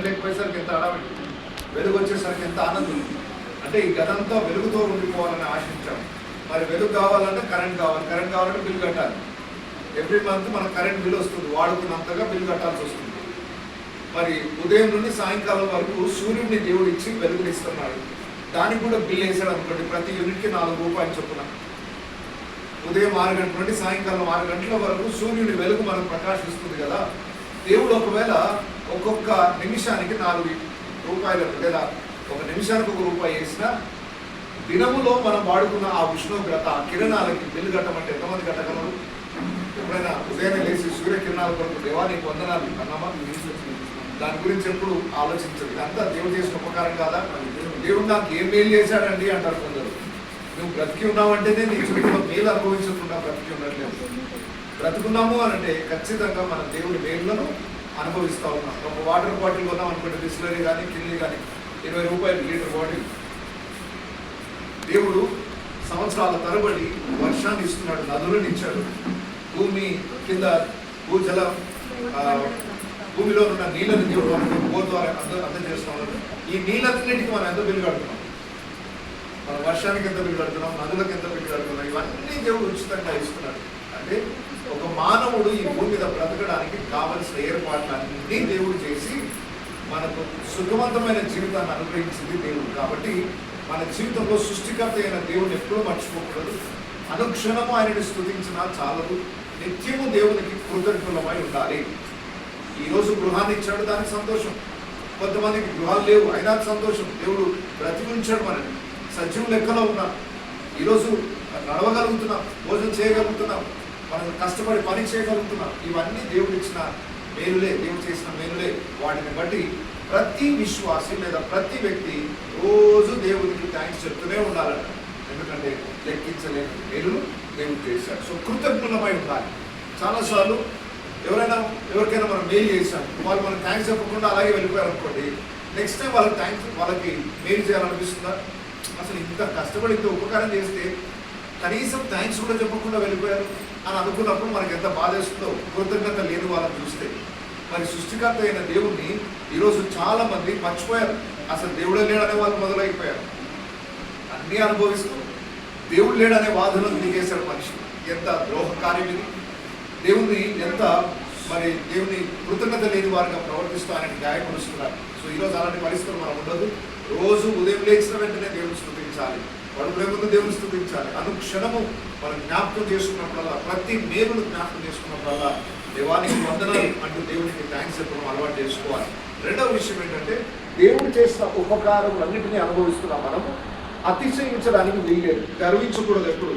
Current లేకపోయేసరికి ఎంత హడావిడి, వెలుగు వచ్చేసరికి ఎంత ఆనందం. అంటే ఈ గదంతా వెలుగుతో ఉండిపోవాలని ఆశించాం. మరి వెలుగు కావాలంటే కరెంట్ కావాలి, కరెంట్ కావాలంటే బిల్ కట్టాలి. ఎవ్రీ మంత్ మనకు కరెంట్ బిల్ వస్తుంది, వాడుకున్నంతగా బిల్ కట్టాల్సి వస్తుంది. మరి ఉదయం నుండి సాయంకాలం వరకు సూర్యుడిని దేవుడు ఇచ్చి వెలుగునిస్తున్నాడు, దానికి కూడా బిల్ వేసాడు అనుకోండి. ప్రతి యూనిట్కి 4 రూపాయలు చొప్పున. ఉదయం 6 గంటల నుండి సాయంకాలం 6 గంటల వరకు సూర్యుడి వెలుగు మనకు ప్రకాశిస్తుంది కదా. దేవుడు ఒకవేళ ఒక్కొక్క నిమిషానికి 4 రూపాయలు లేదా ఒక నిమిషానికి 1 రూపాయి వేసిన దినములో మనం వాడుకున్న ఆ ఉష్ణోగ్రత, ఆ కిరణాలకి బిల్లు కట్టమంటే ఎంతమంది కట్టగలరు? ఎప్పుడైనా ఉదయాన్నే లేచి సూర్యకిరణాల కొరకు దేవా నీకు వందనాలు అన్నామా? దాని గురించి ఎప్పుడు ఆలోచించదు. ఇదంతా దేవుడు చేసిన ఉపకారం కాదా? దేవుడు నాకు ఏం మేలు చేశాడండి అంటారు కొందరు. నువ్వు బ్రతికి ఉన్నావంటేనే నీ చుట్టూ మేలు అనుభవించకుండా బ్రతికి ఉండట్లేదు. బ్రతుకున్నాము అని అంటే ఖచ్చితంగా మన దేవుడి మేలులను అనుభవిస్తూ ఉన్నాం. ఒక వాటర్ బాటిల్ కొన్నాం అనుకోండి, బిస్లరీ కానీ కిల్లి కానీ 20 రూపాయలు లీటర్ బాటిల్. దేవుడు సంవత్సరాల తరబడి వర్షాన్ని ఇస్తున్నాడు, నదులను ఇచ్చాడు, భూమి కింద భూజల భూమిలో ఉన్న నీళ్ళని దేవుడు మనకు బోర్ ద్వారా అందజేస్తున్నాడు. ఈ నీళ్ళన్నింటికి మనం ఎంత బిల్లు కడుతున్నాం? మన వర్షానికి ఎంత బిల్లు కడుతున్నాం, నదులకు ఎంత బిల్లు కడుతున్నాం? ఇవన్నీ దేవుడు ఉచితంగా ఇస్తున్నాడు. అంటే ఒక మానవుడు ఈ భూమి మీద బ్రతకడానికి కావలసిన ఏర్పాట్లన్నీ దేవుడు చేసి మనకు సుఖవంతమైన జీవితాన్ని అనుగ్రహించింది దేవుడు. కాబట్టి మన జీవితంలో సృష్టికర్త అయిన దేవుడిని ఎప్పుడూ మర్చిపోకూడదు. అనుక్షణము ఆయనని స్తుతించినా చాలదు, నిత్యము దేవునికి కృతజ్ఞులమై ఉండాలి. ఈరోజు గృహాన్ని ఇచ్చాడు, దానికి సంతోషం. కొంతమందికి గృహాలు లేవు, అయినా సంతోషం. దేవుడు బ్రతికించాడు, మనని సజీవ లెక్కలో ఉన్నాం. ఈరోజు నడవగలుగుతున్నాం, భోజనం చేయగలుగుతున్నాం, మనం కష్టపడి పని చేయగలుగుతున్నాం. ఇవన్నీ దేవుడు ఇచ్చిన మేలులే, దేవుడు చేసిన మేలులే. వాటిని బట్టి ప్రతి విశ్వాసి లేదా ప్రతి వ్యక్తి రోజు దేవుడికి థ్యాంక్స్ చెప్తూనే ఉండాలంట. ఎందుకంటే లెక్కించలేని మేలులు దేవుడు చేశాడు. సో కృతజ్ఞులమై ఉండాలి. చాలాసార్లు ఎవరికైనా మనం మెయిల్ చేశాం, వాళ్ళు మనకు థ్యాంక్స్ చెప్పకుండా అలాగే వెళ్ళిపోయారు అనుకోండి, నెక్స్ట్ టైం వాళ్ళకి మెయిల్ చేయాలనిపిస్తుందా? అసలు ఇంత కష్టపడి ఇంత ఉపకారం చేస్తే కనీసం థ్యాంక్స్ కూడా చెప్పకుండా వెళ్ళిపోయారు అని అనుకున్నప్పుడు మనకి ఎంత బాధ వేస్తుందో, కృతజ్ఞత లేని వాళ్ళని చూస్తే. మరి సృష్టికర్త అయిన దేవుణ్ణి ఈరోజు చాలా మంది మర్చిపోయారు. అసలు దేవుడే లేడనే వాళ్ళు మొదలైపోయారు. అన్నీ అనుభవిస్తూ దేవుడు లేడనే వాదనలు దిగేశాడు మనిషి. ఎంత ద్రోహకార్యం ఇది! దేవుని ఎంత దేవుని కృతజ్ఞత లేని వారిగా ప్రవర్తిస్తూ ఆయన గాయపరుస్తున్నారు. సో ఈరోజు అలాంటి పరిస్థితులు మనం ఉండదు. రోజు ఉదయం లేచిన వెంటనే దేవుని స్తుతించాలి, పడుకునే ముందు దేవుని స్తుతించాలి. అనుక్షణము మనం జ్ఞాపకం చేసుకున్నప్పుడల్లా, ప్రతి మేలును జ్ఞాపకం చేసుకున్నప్పుడల్లా దేవానికి వందనాలు అంటూ దేవునికి థ్యాంక్స్ చెప్పడం అలవాటు చేసుకోవాలి. రెండవ విషయం ఏంటంటే, దేవుడు చేసిన ఉపకారములన్నింటినీ అనుభవిస్తున్నాం మనము. అతిశయించడానికి వీల్లేదు, గర్వించకూడదు. ఎప్పుడు